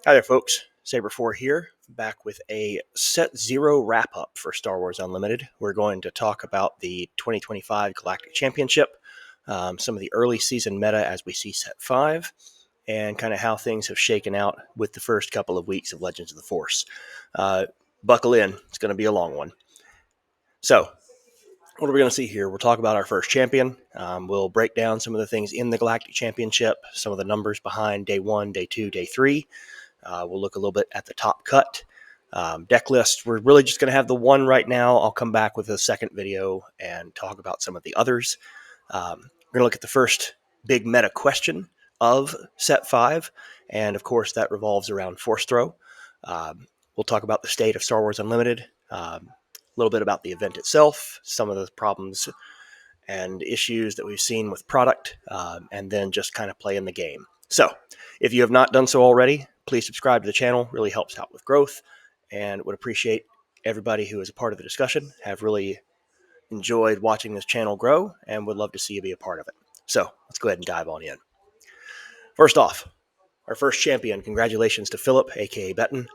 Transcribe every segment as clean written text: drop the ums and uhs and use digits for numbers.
Hi there, folks. Saber4 here, back with a Set Zero wrap up for Star Wars Unlimited. We're going to talk about the 2025 Galactic Championship, some of the early season meta as we see Set 5, and kind of how things have shaken out with the first couple of weeks of Legends of the Force. Buckle in, it's going to be a long one. So, what are we going to see here? We'll talk about our first champion. We'll break down some of the things in the Galactic Championship, some of the numbers behind Day 1, Day 2, Day 3. We'll look a little bit at the top cut. Deck list, we're really just going to have the one right now. I'll come back with a second video and talk about some of the others. We're going to look at the first big meta question of Set 5, and of course that revolves around Force Throw. We'll talk about the state of Star Wars Unlimited, a little bit about the event itself, some of the problems and issues that we've seen with product, and then just kind of play in the game. So, if you have not done so already, please subscribe to the channel. Really helps out with growth, and would appreciate everybody who is a part of the discussion. Have really enjoyed watching this channel grow, and would love to see you be a part of it. So, let's go ahead and dive on in. First off, our first champion. Congratulations to Filip, aka Betten.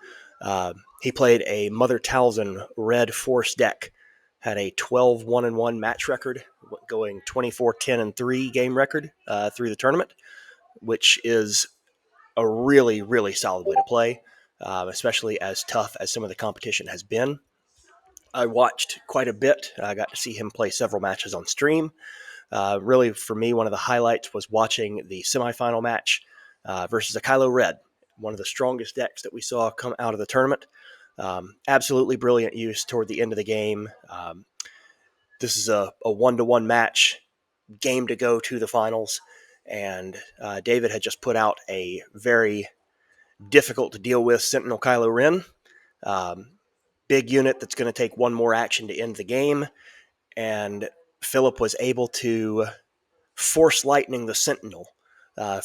He played a Mother Talzin red Force deck. Had a 12-1-1 match record, going 24-10-3 game record through the tournament, which is a really, really solid way to play, especially as tough as some of the competition has been. I watched quite a bit. I got to see him play several matches on stream. Really, for me, one of the highlights was watching the semifinal match versus a Kylo Red, one of the strongest decks that we saw come out of the tournament. Absolutely brilliant use toward the end of the game. This is a one-to-one match, game to go to the finals, and David had just put out a very difficult to deal with Sentinel Kylo Ren. Big unit that's going to take one more action to end the game, and Filip was able to force lightning the Sentinel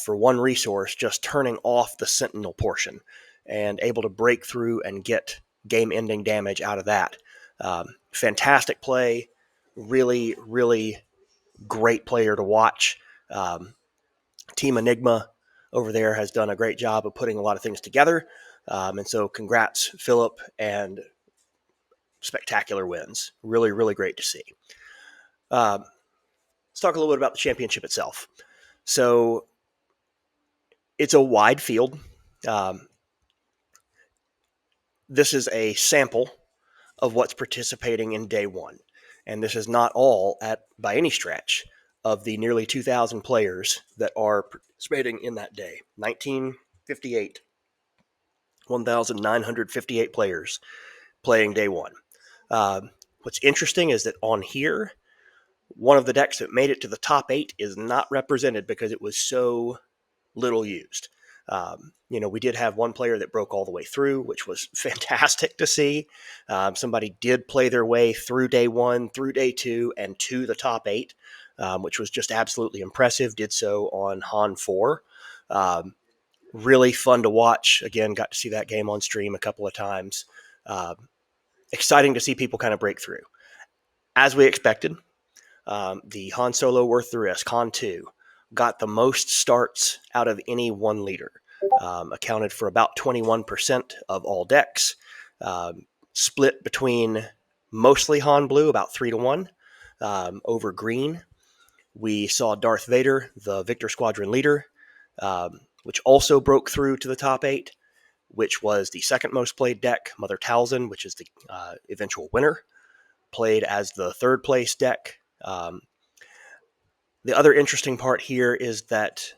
for one resource, just turning off the Sentinel portion, and able to break through and get game-ending damage out of that. Fantastic play. Really, really great player to watch. Team Enigma over there has done a great job of putting a lot of things together. And so congrats, Filip, and spectacular wins. Really, really great to see. Let's talk a little bit about the championship itself. So it's a wide field. This is a sample of what's participating in Day 1. And this is not all, by any stretch, of the nearly 2,000 players that are participating in that day. 1,958 players playing Day 1. What's interesting is that on here, one of the decks that made it to the top 8 is not represented because it was so little used. We did have one player that broke all the way through, which was fantastic to see. Somebody did play their way through Day 1, through Day 2, and to the top 8, which was just absolutely impressive. Did so on Han 4. Really fun to watch. Again, got to see that game on stream a couple of times. Exciting to see people kind of break through. As we expected, the Han Solo Worth the Risk, Han 2, got the most starts out of any one leader. Accounted for about 21% of all decks. Split between mostly Han Blue, about 3-1, over Green. We saw Darth Vader, the Victor Squadron leader, which also broke through to the top 8, which was the second most played deck. Mother Talzin, which is the eventual winner, played as the third place deck. The other interesting part here is that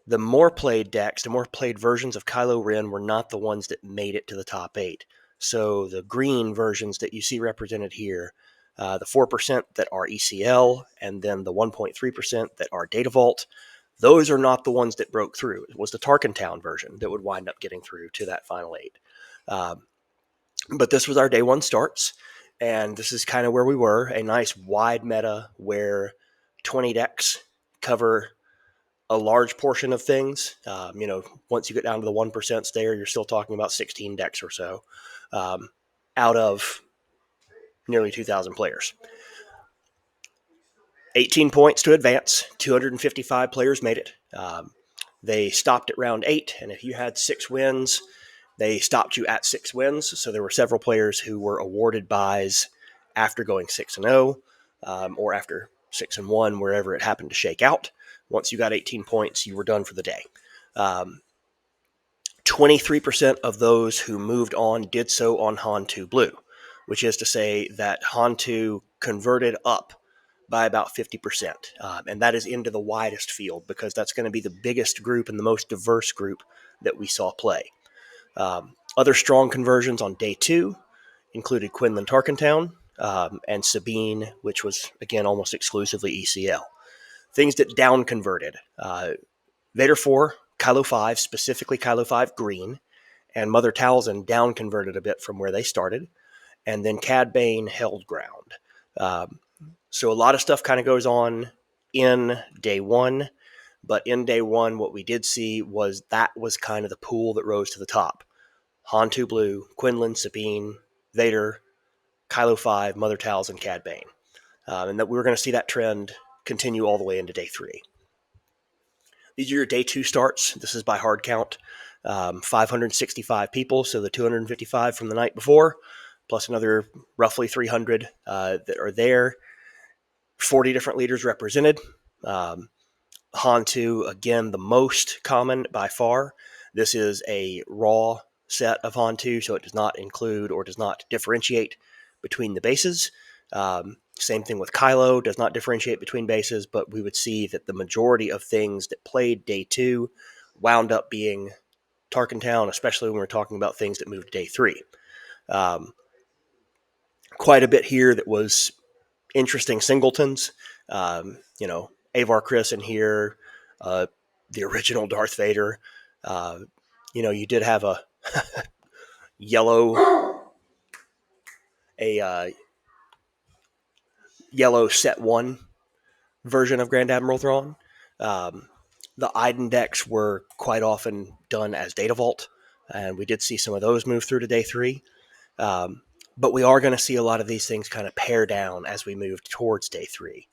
the more played decks, the more played versions of Kylo Ren were not the ones that made it to the top 8. So the green versions that you see represented here, the 4% that are ECL, and then the 1.3% that are Data Vault, those are not the ones that broke through. It was the Tarkentown version that would wind up getting through to that final 8. But this was our Day 1 starts, and this is kind of where we were, a nice wide meta where 20 decks cover a large portion of things. Once you get down to the 1% there, you're still talking about 16 decks or so out of nearly 2,000 players. 18 points to advance. 255 players made it. They stopped at round 8, and if you had 6 wins, they stopped you at 6 wins. So there were several players who were awarded buys after going 6-0, or after 6-1, wherever it happened to shake out. Once you got 18 points, you were done for the day. 23% of those who moved on did so on Han2 Blue, which is to say that Han2 converted up by about 50%. And that is into the widest field, because that's going to be the biggest group and the most diverse group that we saw play. Other strong conversions on day 2 included Quinlan Tarkentown and Sabine, which was, again, almost exclusively ECL. Things that down converted: Vader 4, Kylo 5, specifically Kylo 5 Green, and Mother Talzin down converted a bit from where they started, and then Cad Bane held ground. So a lot of stuff kind of goes on in day 1, but in day 1, what we did see was that was kind of the pool that rose to the top. Han2 Blue, Quinlan, Sabine, Vader, Kylo 5, Mother Talzin, Cad Bane. And that we were going to see that trend continue all the way into day 3. These are your day 2 starts. This is by hard count. 565 people, so the 255 from the night before, plus another roughly 300 that are there. 40 different leaders represented. Han2, again, the most common by far. This is a raw set of Han2, so it does not include or does not differentiate between the bases. Same thing with Kylo, does not differentiate between bases, but we would see that the majority of things that played day 2 wound up being Tarkentown, especially when we're talking about things that moved to day 3. Quite a bit here that was interesting singletons. Avar Chris in here, the original Darth Vader. You did have a yellow set 1 version of Grand Admiral Thrawn. The Iden decks were quite often done as Data Vault, and we did see some of those move through to day 3. But we are going to see a lot of these things kind of pare down as we move towards day 3.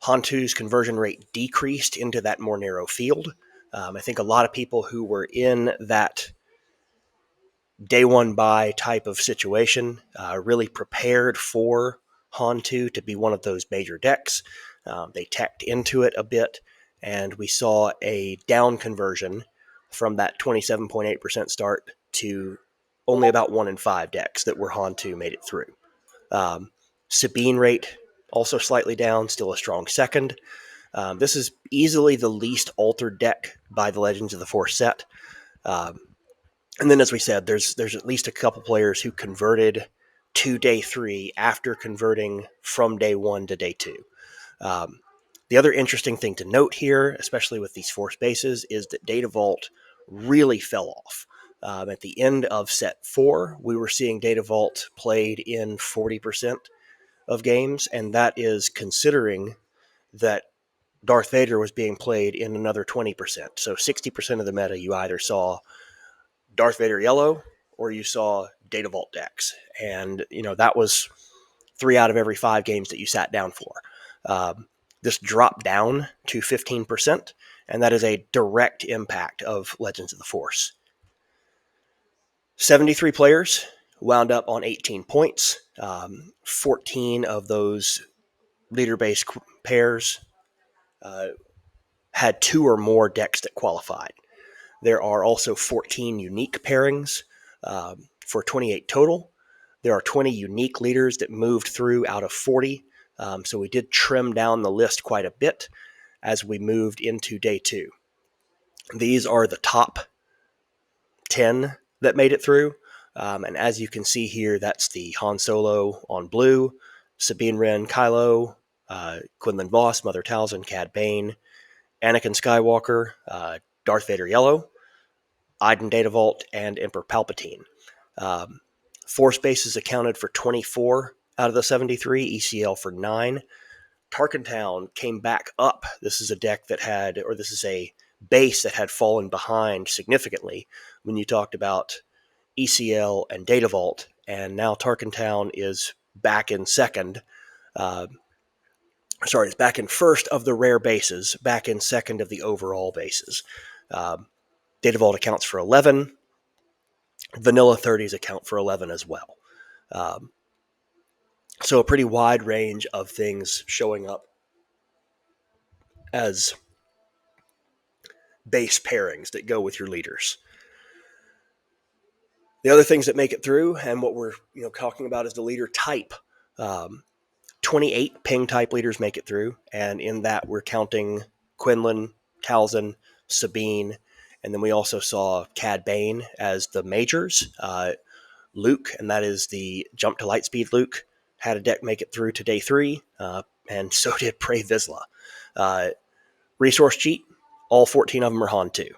Han2's conversion rate decreased into that more narrow field. I think a lot of people who were in that day 1 buy type of situation really prepared for Han2 to be one of those major decks. They teched into it a bit, and we saw a down conversion from that 27.8% start to only about 1 in 5 decks that were Han2 made it through. Sabine rate also slightly down, still a strong second. This is easily the least altered deck by the Legends of the Force set. And then, as we said, there's at least a couple players who converted to day 3 after converting from day 1 to day 2. The other interesting thing to note here, especially with these Force bases, is that Data Vault really fell off. At the end of set 4, we were seeing Data Vault played in 40% of games, and that is considering that Darth Vader was being played in another 20%. So 60% of the meta, you either saw Darth Vader yellow or you saw Data Vault decks. And, that was 3 out of every 5 games that you sat down for. This dropped down to 15%, and that is a direct impact of Legends of the Force. 73 players wound up on 18 points. 14 of those leader-based pairs had 2 or more decks that qualified. There are also 14 unique pairings for 28 total. There are 20 unique leaders that moved through out of 40. So we did trim down the list quite a bit as we moved into day 2. These are the top 10 that made it through. And as you can see here, that's the Han Solo on blue, Sabine Wren, Kylo, Quinlan Voss, Mother Talzin, Cad Bane, Anakin Skywalker, Darth Vader yellow, Iden Data Vault, and Emperor Palpatine. Force bases accounted for 24 out of the 73, ECL for 9. Tarkentown came back up. This is a deck that had, or this is a base that had fallen behind significantly when you talked about ECL and Data Vault, and now Tarkentown is back in second. It's back in first of the rare bases, back in second of the overall bases. Data Vault accounts for 11. Vanilla 30s account for 11 as well. So a pretty wide range of things showing up as base pairings that go with your leaders. The other things that make it through, and what we're talking about, is the leader type. 28 ping type leaders make it through, and in that we're counting Quinlan, Talzin, Sabine, and then we also saw Cad Bane as the majors. Luke, and that is the jump to lightspeed Luke, had a deck make it through to day 3, and so did Prey Vizsla. Resource cheat, all 14 of them are Han 2.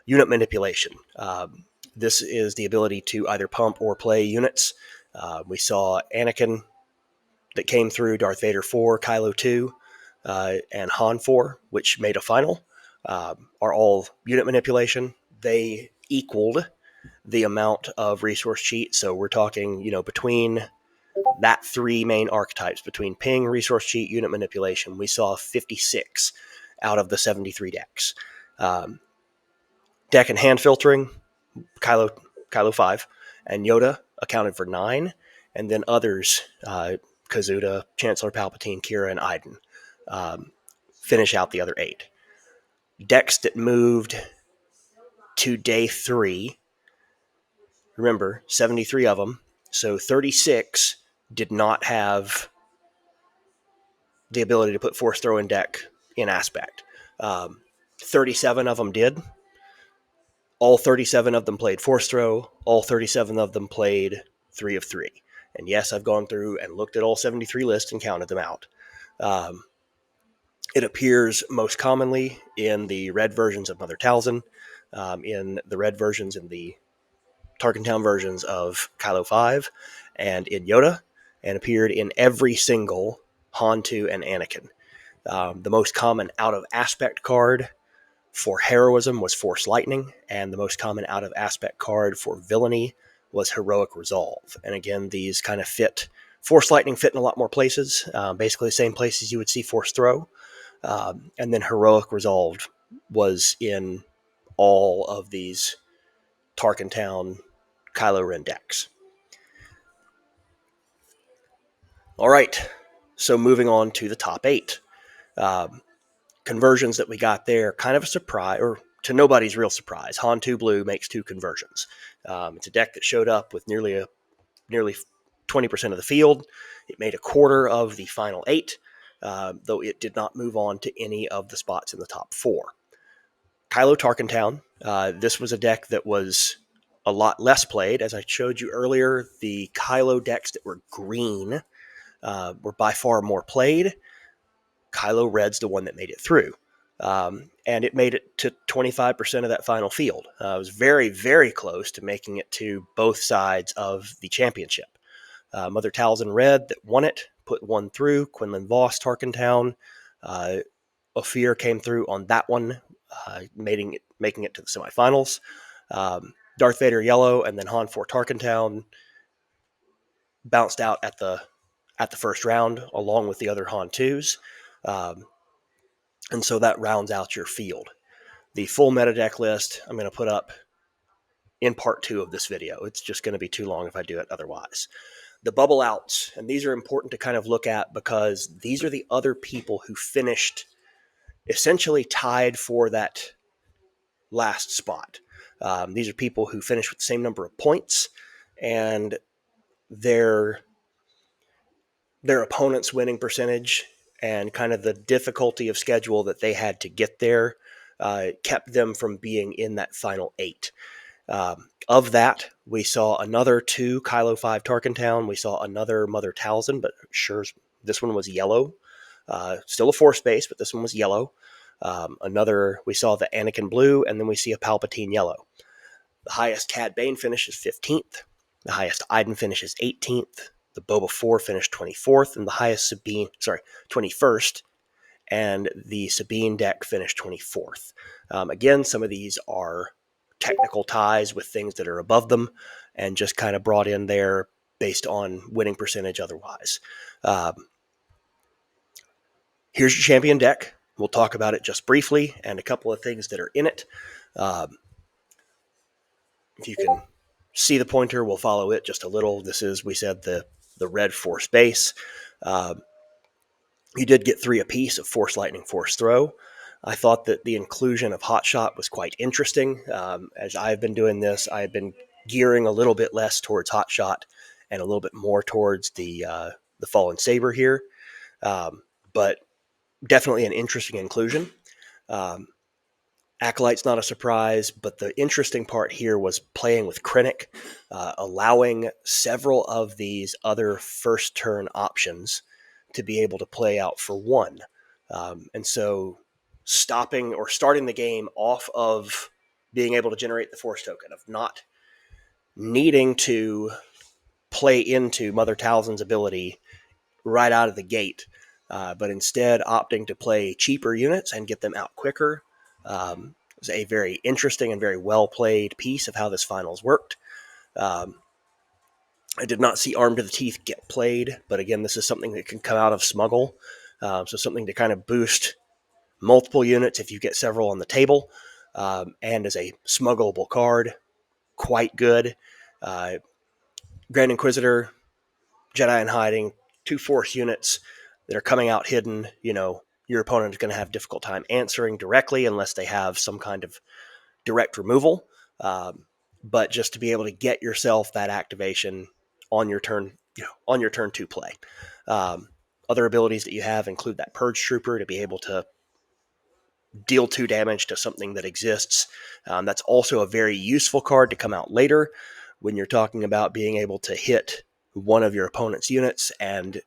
Unit manipulation. This is the ability to either pump or play units. We saw Anakin that came through, Darth Vader 4, Kylo 2, and Han 4, which made a final, are all unit manipulation. They equaled the amount of resource cheat. So we're talking, between that 3 main archetypes, between ping, resource cheat, unit manipulation, we saw 56 out of the 73 decks. Deck and hand filtering, Kylo 5, and Yoda accounted for 9, and then others, Kazuda, Chancellor Palpatine, Kira, and Iden, finish out the other 8. Decks that moved to day 3, remember, 73 of them, so 36 did not have the ability to put Force Throw in deck in aspect. 37 of them did. All 37 of them played Force Throw. All 37 of them played 3 of 3. And yes, I've gone through and looked at all 73 lists and counted them out. It appears most commonly in the red versions of Mother Talzin, in the red versions in the Tarkin Town versions of Kylo 5, and in Yoda, and appeared in every single Han 2 and Anakin. The most common out-of-aspect card for heroism was Force Lightning, and the most common out-of-aspect card for villainy was Heroic Resolve. And again, these kind of fit. Force Lightning fit in a lot more places, basically the same places you would see Force Throw. And then Heroic Resolve was in all of these Tarkin Town Kylo Ren decks. All right, so moving on to the top 8. Conversions that we got there, kind of a surprise, or to nobody's real surprise. Han 2 Blue makes 2 conversions. It's a deck that showed up with nearly 20% of the field. It made a quarter of the final 8, though it did not move on to any of the spots in the top 4. Kylo Tarkin Town. This was a deck that was a lot less played. As I showed you earlier, the Kylo decks that were green were by far more played. Kylo Red's the one that made it through. And it made it to 25% of that final field. It was very, very close to making it to both sides of the championship. Mother Talzin Red that won it, put 1 through. Quinlan Voss, Tarkin Town. Ophir came through on that one, making it to the semifinals. Darth Vader Yellow and then Han 4 Tarkin Town bounced out at the first round along with the other Han 2s. And so that rounds out your field. The full meta deck list I'm going to put up in part 2 of this video. It's just going to be too long if I do it otherwise. The bubble outs, and these are important to kind of look at because these are the other people who finished essentially tied for that last spot. These are people who finished with the same number of points, and their opponent's winning percentage and kind of the difficulty of schedule that they had to get there kept them from being in that final 8. Of that, we saw another 2 Kylo 5 Tarkin Town. We saw another Mother Talzin, but sure, this one was yellow. Still a Force base, but this one was yellow. We saw the Anakin Blue, and then we see a Palpatine Yellow. The highest Cad Bane finish is 15th. The highest Iden finish is 18th. The Boba 4 finished 24th, and the highest Sabine, 21st, and the Sabine deck finished 24th. Again, some of these are technical ties with things that are above them and just kind of brought in there based on winning percentage otherwise. Here's your champion deck. We'll talk about it just briefly and a couple of things that are in it. If you can see the pointer, we'll follow it just a little. This is, we said, the red force base. You did get 3 apiece of Force Lightning, Force Throw. I thought that the inclusion of Hot Shot was quite interesting. As I've been doing this, I've been gearing a little bit less towards Hot Shot and a little bit more towards the Fallen Saber here. But definitely an interesting inclusion. Acolyte's not a surprise, but the interesting part here was playing with Krennic, allowing several of these other first turn options to be able to play out for 1. And so stopping or starting the game off of being able to generate the Force token, of not needing to play into Mother Talzin's ability right out of the gate, but instead opting to play cheaper units and get them out quicker. It was a very interesting and very well played piece of how this finals worked. I did not see Armed to the Teeth get played, but again, this is something that can come out of Smuggle. So something to kind of boost multiple units if you get several on the table. And as a smuggleable card, quite good. Grand Inquisitor, Jedi in Hiding, 2 Force units that are coming out hidden. Your opponent is going to have a difficult time answering directly unless they have some kind of direct removal. But just to be able to get yourself that activation on your turn, on your turn 2 play. Other abilities that you have include that Purge Trooper to be able to deal 2 damage to something that exists. That's also a very useful card to come out later when you're talking about being able to hit one of your opponent's units and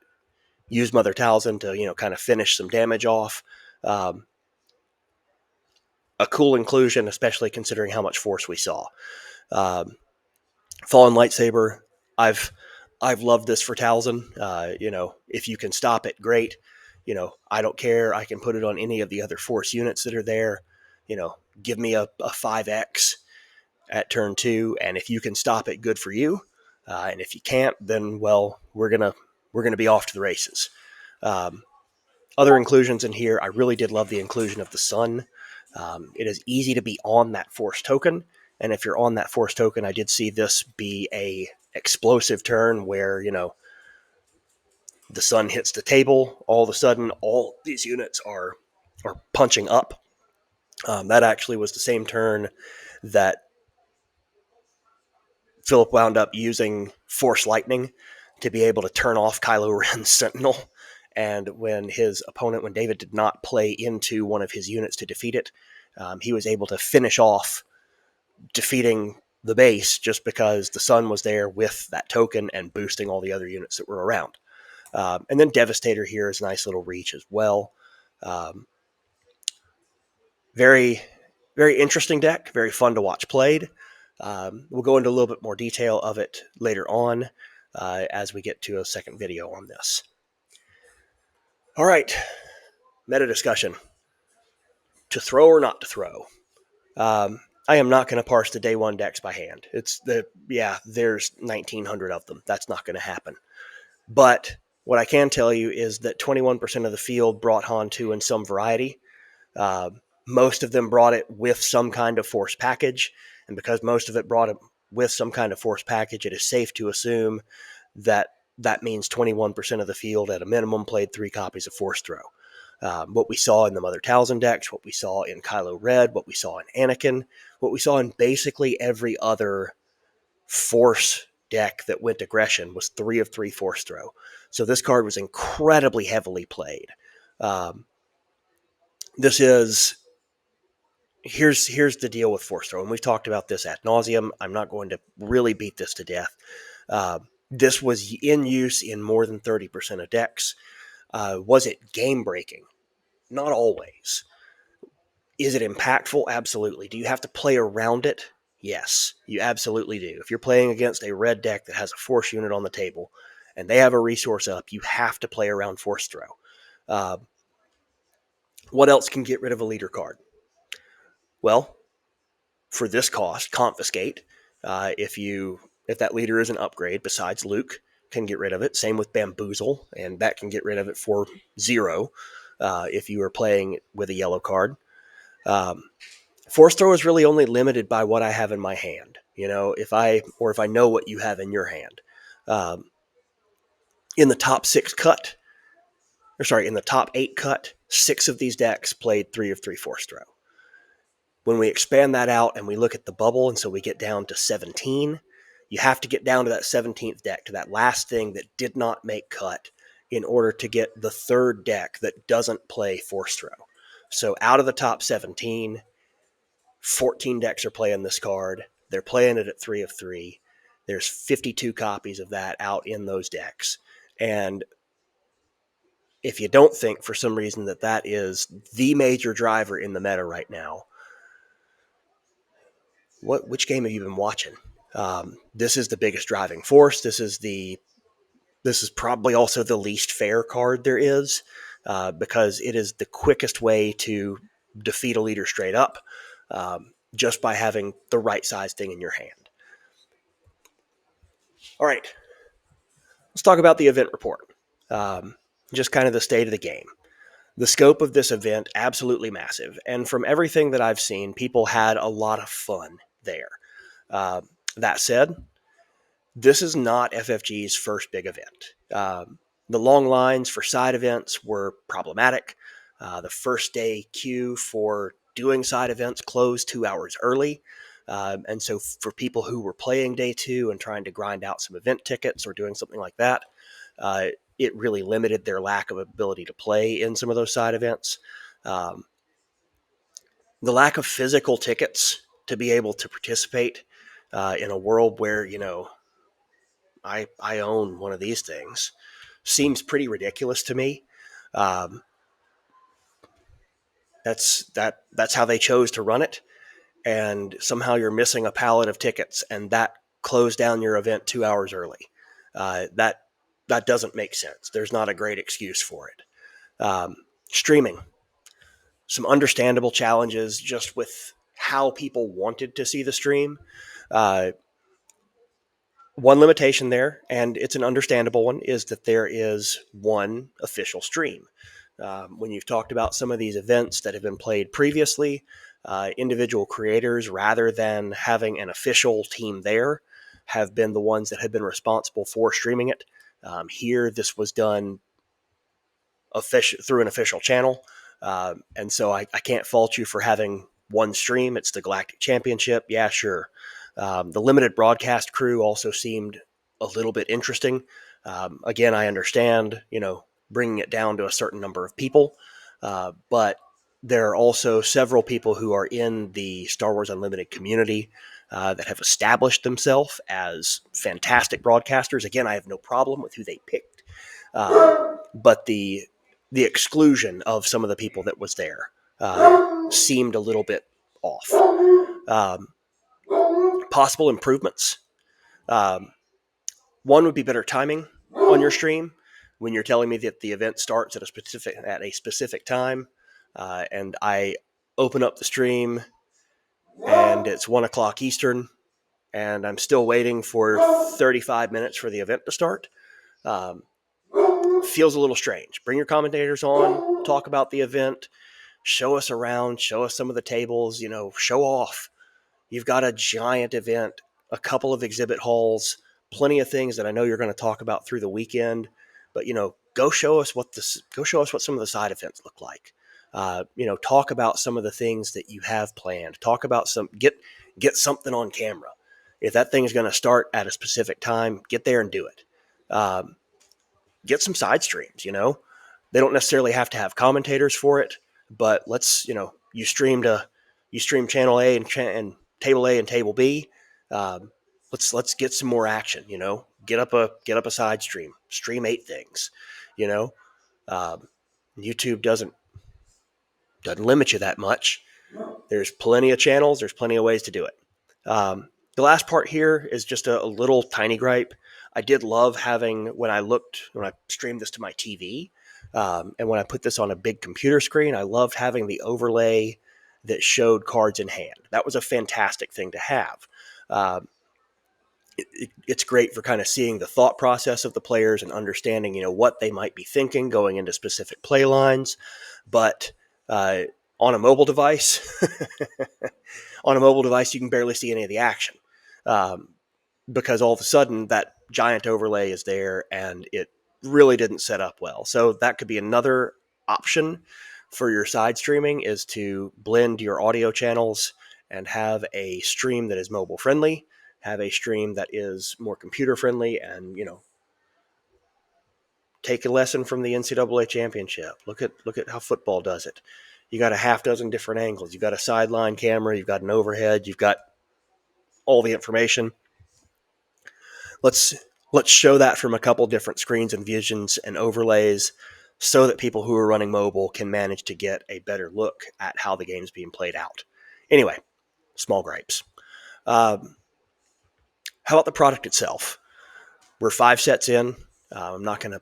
use Mother Talzin to, kind of finish some damage off. A cool inclusion, especially considering how much force we saw. Fallen Lightsaber, I've loved this for Talzin. If you can stop it, great. I don't care. I can put it on any of the other Force units that are there. Give me a 5X at turn 2, and if you can stop it, good for you. And if you can't, then well, we're gonna be off to the races. Other inclusions in here, I really did love the inclusion of the Sun. It is easy to be on that Force token, and if you're on that Force token, I did see this be a explosive turn where the Sun hits the table. All of a sudden, all these units are punching up. That actually was the same turn that Filip wound up using Force Lightning to be able to turn off Kylo Ren's Sentinel. And when David did not play into one of his units to defeat it, he was able to finish off defeating the base just because the Sun was there with that token and boosting all the other units that were around. And then Devastator here is a nice little reach as well. Very, very interesting deck, very fun to watch played. We'll go into a little bit more detail of it later on as we get to a second video on this. All right, meta discussion. To throw or not to throw? I am not going to parse the day 1 decks by hand. There's 1,900 of them. That's not going to happen. But what I can tell you is that 21% of the field brought Han 2 in some variety. Most of them brought it with some kind of Force package. And because most of it brought it with some kind of Force package, it is safe to assume that means 21% of the field at a minimum played 3 copies of Force Throw. What we saw in the Mother Talzin decks, what we saw in Kylo Red, what we saw in Anakin, what we saw in basically every other Force deck that went aggression was 3 of 3 Force Throw. So this card was incredibly heavily played. Here's the deal with Force Throw, and we've talked about this ad nauseum. I'm not going to really beat this to death. This was in use in more than 30% of decks. Was it game-breaking? Not always. Is it impactful? Absolutely. Do you have to play around it? Yes, you absolutely do. If you're playing against a red deck that has a Force unit on the table, and they have a resource up, you have to play around Force Throw. What else can get rid of a leader card? Well, for this cost, Confiscate. If that leader is an upgrade, besides Luke, can get rid of it. Same with Bamboozle, and that can get rid of it for 0 if you are playing with a yellow card. Force throw is really only limited by what I have in my hand. If I know what you have in your hand. Um, in the top in the top 8 cut, 6 of these decks played 3 of 3 force throw. When we expand that out and we look at the bubble, and so we get down to 17, you have to get down to that 17th deck, to that last thing that did not make cut, in order to get the third deck that doesn't play force throw. So out of the top 17, 14 decks are playing this card. They're playing it at 3 of 3. There's 52 copies of that out in those decks. And if you don't think for some reason that is the major driver in the meta right now, which game have you been watching? This is the biggest driving force. This is probably also the least fair card there is, because it is the quickest way to defeat a leader straight up, just by having the right size thing in your hand. All right, let's talk about the event report. Just kind of the state of the game. The scope of this event, absolutely massive. And from everything that I've seen, people had a lot of fun there. That said, this is not FFG's first big event. The long lines for side events were problematic. The first day queue for doing side events closed 2 hours early. And so for people who were playing day 2 and trying to grind out some event tickets or doing something like that, it really limited their lack of ability to play in some of those side events. The lack of physical tickets to be able to participate in a world where, I own one of these things seems pretty ridiculous to me. That's how they chose to run it. And somehow you're missing a pallet of tickets, and that closed down your event 2 hours early. That doesn't make sense. There's not a great excuse for it. Streaming, some understandable challenges just with how people wanted to see the stream. One limitation there, and it's an understandable one, is that there is one official stream. When you've talked about some of these events that have been played previously, individual creators, rather than having an official team there, have been the ones that have been responsible for streaming it. Here, this was done through an official channel, and so I can't fault you for having one stream. It's the Galactic Championship. Yeah, sure. The limited broadcast crew also seemed a little bit interesting. Again, I understand, bringing it down to a certain number of people, but there are also several people who are in the Star Wars Unlimited community that have established themselves as fantastic broadcasters. Again, I have no problem with who they picked, but the exclusion of some of the people that was there seemed a little bit off. Possible improvements. One would be better timing on your stream when you're telling me that the event starts at a specific time, and I open up the stream and it's 1 o'clock Eastern, and I'm still waiting for 35 minutes for the event to start. Feels a little strange. Bring your commentators on, talk about the event, show us around, show us some of the tables, show off. You've got a giant event, a couple of exhibit halls, plenty of things that I know you're going to talk about through the weekend, but go show us what some of the side events look like. Talk about some of the things that you have planned. Talk about get something on camera. If that thing is going to start at a specific time, get there and do it. Get some side streams. They don't necessarily have to have commentators for it, but let's you stream channel A and table A and table B. Let's get some more action. Get up a side stream 8 things. YouTube doesn't limit you that much. There's plenty of channels. There's plenty of ways to do it. The last part here is just a little tiny gripe. I did love having, when I streamed this to my TV, and when I put this on a big computer screen, I loved having the overlay that showed cards in hand. That was a fantastic thing to have. It's great for kind of seeing the thought process of the players and understanding, what they might be thinking going into specific play lines. But On a mobile device, on a mobile device, you can barely see any of the action um, because all of a sudden that giant overlay is there and it really didn't set up well. So that could be another option for your side streaming, is to blend your audio channels and have a stream that is mobile friendly, have a stream that is more computer friendly, and take a lesson from the NCAA championship. Look at how football does it. You got a half dozen different angles. You've got a sideline camera. You've got an overhead. You've got all the information. Let's show that from a couple different screens and visions and overlays, so that people who are running mobile can manage to get a better look at how the game's being played out. Anyway, small gripes. How about the product itself? We're 5 sets in. I'm not going to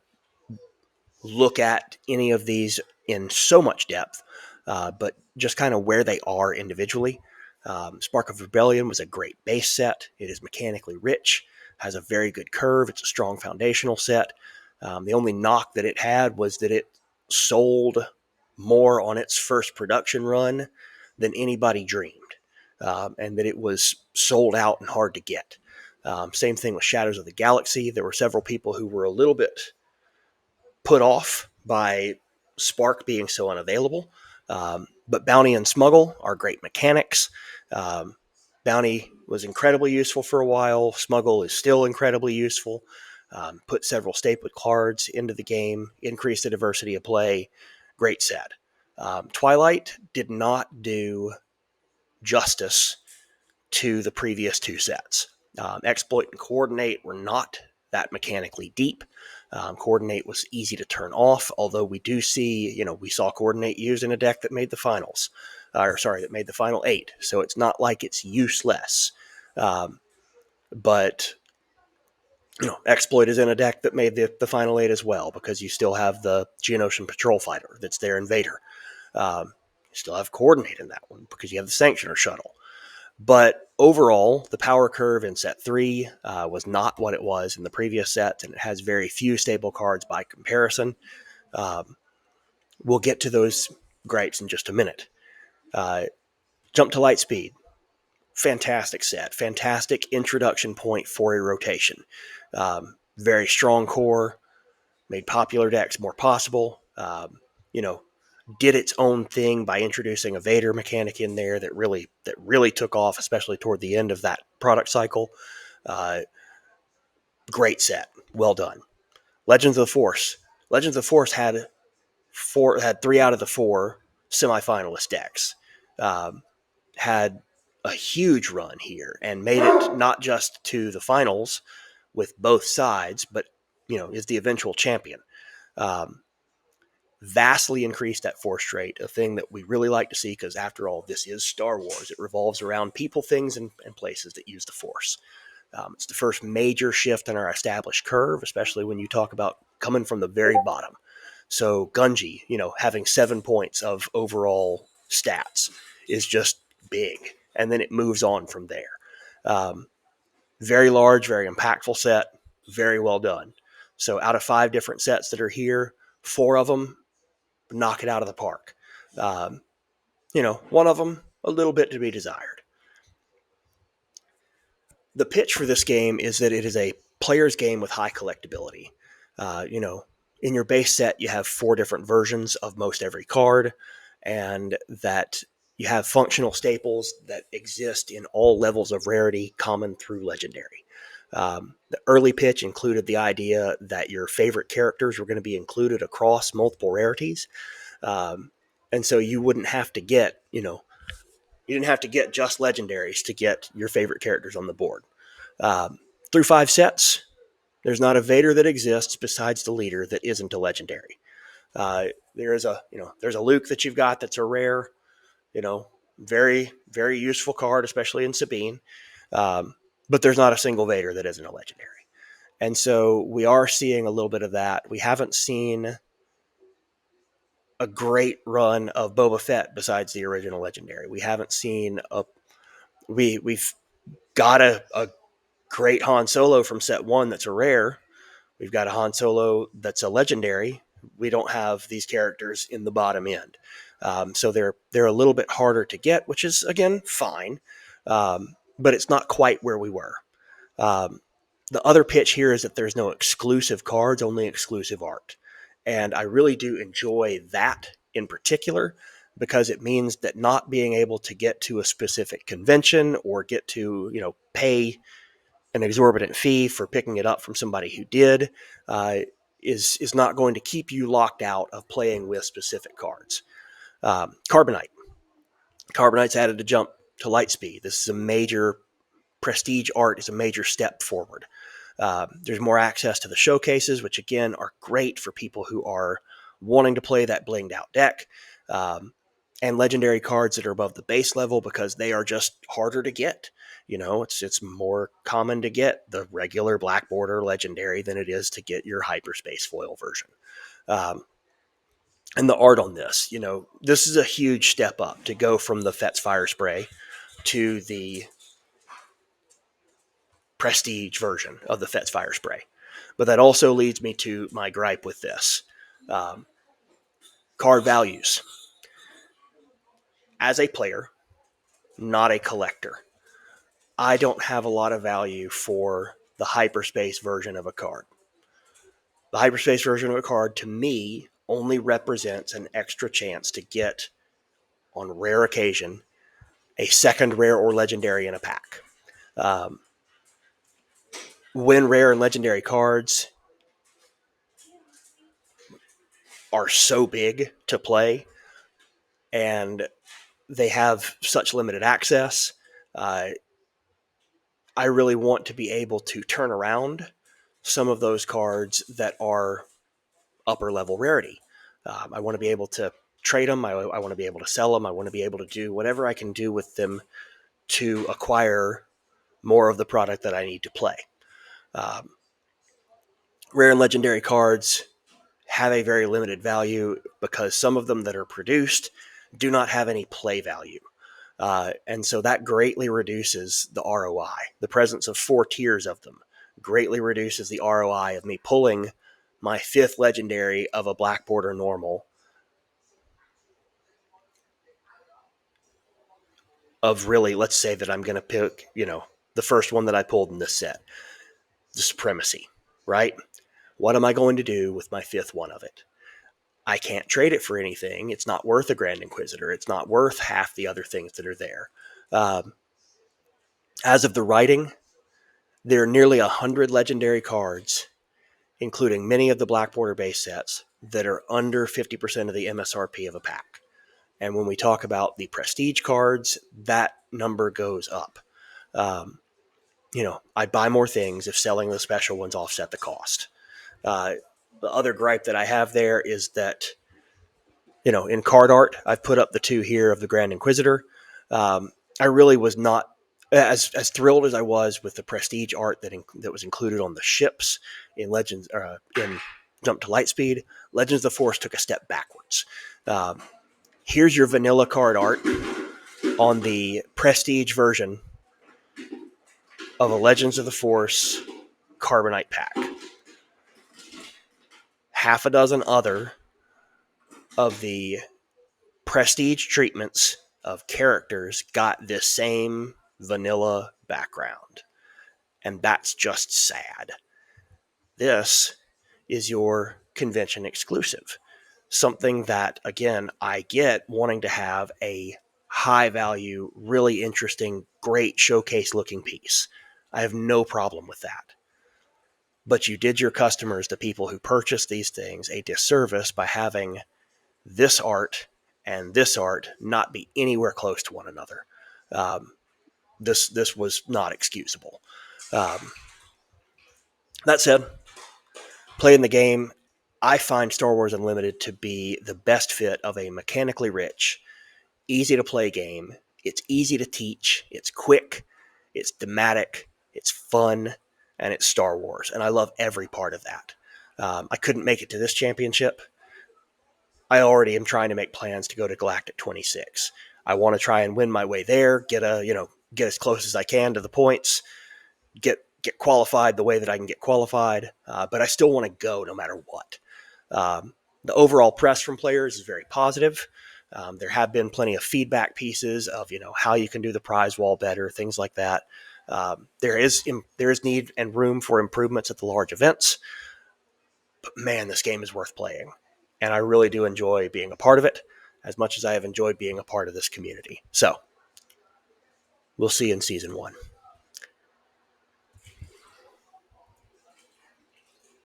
look at any of these in so much depth, but just kind of where they are individually. Spark of Rebellion was a great base set. It is mechanically rich, has a very good curve. It's a strong foundational set. The only knock that it had was that it sold more on its first production run than anybody dreamed, and that it was sold out and hard to get. Same thing with Shadows of the Galaxy. There were several people who were a little bit put off by Spark being so unavailable. But Bounty and Smuggle are great mechanics. Bounty was incredibly useful for a while. Smuggle is still incredibly useful. Put several staple cards into the game, increased the diversity of play. Great set. Twilight did not do justice to the previous 2 sets. Exploit and Coordinate were not that mechanically deep. Coordinate was easy to turn off, although we do see, we saw Coordinate used in a deck that made the finals, that made the final 8. So it's not like it's useless. But Exploit is in a deck that made the final 8 as well, because you still have the Geonosian Patrol Fighter that's there in Vader. You still have Coordinate in that one because you have the Sanctioner Shuttle. But overall, the power curve in set 3 was not what it was in the previous sets, and it has very few stable cards by comparison. We'll get to those gripes in just a minute. Jump to Light Speed. Fantastic set. Fantastic introduction point for a rotation. Very strong core. Made popular decks more possible. Did its own thing by introducing a Vader mechanic in there that really took off, especially toward the end of that product cycle. Great set. Well done. Legends of the Force. Legends of the Force had 3 out of the 4 semifinalist decks. Had a huge run here and made it not just to the finals with both sides, but is the eventual champion. Vastly increased that force rate, a thing that we really like to see, because after all, this is Star Wars. It revolves around people, things, and places that use the Force. It's the first major shift in our established curve, especially when you talk about coming from the very bottom. So Gunji, having 7 points of overall stats is just big, and then it moves on from there. Very large, very impactful set, very well done. So out of 5 different sets that are here, 4 of them knock it out of the park. One of them a little bit to be desired. The pitch for this game is that it is a player's game with high collectability. In your base set, you have 4 different versions of most every card, and that you have functional staples that exist in all levels of rarity, common through legendary. The early pitch included the idea that your favorite characters were going to be included across multiple rarities. And so you wouldn't have to get, you didn't have to get just legendaries to get your favorite characters on the board. Through 5 sets, there's not a Vader that exists besides the leader that isn't a legendary. There's a Luke that you've got that's a rare, very, very useful card, especially in Sabine. But there's not a single Vader that isn't a legendary. And so we are seeing a little bit of that. We haven't seen a great run of Boba Fett besides the original legendary. We haven't seen we've got a great Han Solo from set 1 that's a rare. We've got a Han Solo that's a legendary. We don't have these characters in the bottom end. So they're a little bit harder to get, which is, again, fine. But it's not quite where we were. The other pitch here is that there's no exclusive cards, only exclusive art. And I really do enjoy that in particular, because it means that not being able to get to a specific convention or get to, pay an exorbitant fee for picking it up from somebody who did, is not going to keep you locked out of playing with specific cards. Carbonite. Carbonite's added a jump to Lightspeed. This is a major prestige art, is a major step forward. There's more access to the showcases, which again are great for people who are wanting to play that blinged out deck, and legendary cards that are above the base level, because they are just harder to get. It's more common to get the regular black border legendary than it is to get your hyperspace foil version. And the art on this, this is a huge step up to go from the Fet's Fire Spray to the prestige version of the Fet's Fire Spray. But that also leads me to my gripe with this. Card values. As a player, not a collector, I don't have a lot of value for the hyperspace version of a card. The hyperspace version of a card, to me, only represents an extra chance to get, on rare occasion, a second rare or legendary in a pack. When rare and legendary cards are so big to play and they have such limited access, I really want to be able to turn around some of those cards that are upper level rarity. I want to be able to trade them. I want to be able to sell them. I want to be able to do whatever I can do with them to acquire more of the product that I need to play. Rare and legendary cards have a very limited value because some of them that are produced do not have any play value. And so that greatly reduces the ROI. The presence of 4 tiers of them greatly reduces the ROI of me pulling my 5th legendary of a black border normal of really, let's say that I'm going to pick, the first one that I pulled in this set, the Supremacy, right? What am I going to do with my 5th one of it? I can't trade it for anything. It's not worth a Grand Inquisitor. It's not worth half the other things that are there. As of the writing, there are nearly 100 legendary cards, including many of the black border base sets, that are under 50% of the MSRP of a pack. And when we talk about the prestige cards, that number goes up. I'd buy more things if selling the special ones offset the cost. The other gripe that I have there is that, in card art, I've put up the 2 here of the Grand Inquisitor. I really was not as thrilled as I was with the prestige art that was included on the ships in Legends, in Jump to Lightspeed. Legends of the Force took a step backwards. Here's your vanilla card art on the prestige version of a Legends of the Force Carbonite pack. Half a dozen other of the prestige treatments of characters got this same vanilla background. And that's just sad. This is your convention exclusive. Something that, again, I get wanting to have a high value, really interesting, great showcase looking piece. I have no problem with that. But you did your customers, the people who purchase these things, a disservice by having this art and this art not be anywhere close to one another. This was not excusable. That said, playing the game, I find Star Wars Unlimited to be the best fit of a mechanically rich, easy to play game. It's easy to teach. It's quick. It's thematic. It's fun. And it's Star Wars. And I love every part of that. I couldn't make it to this championship. I already am trying to make plans to go to Galactic 26. I want to try and win my way there, get as close as I can to the points, get qualified the way that I can get qualified. But I still want to go no matter what. The overall press from players is very positive. There have been plenty of feedback pieces of how you can do the prize wall better, things like that. There is need and room for improvements at the large events, but man, this game is worth playing, and I really do enjoy being a part of it as much as I have enjoyed being a part of this community. So we'll see you in season 1.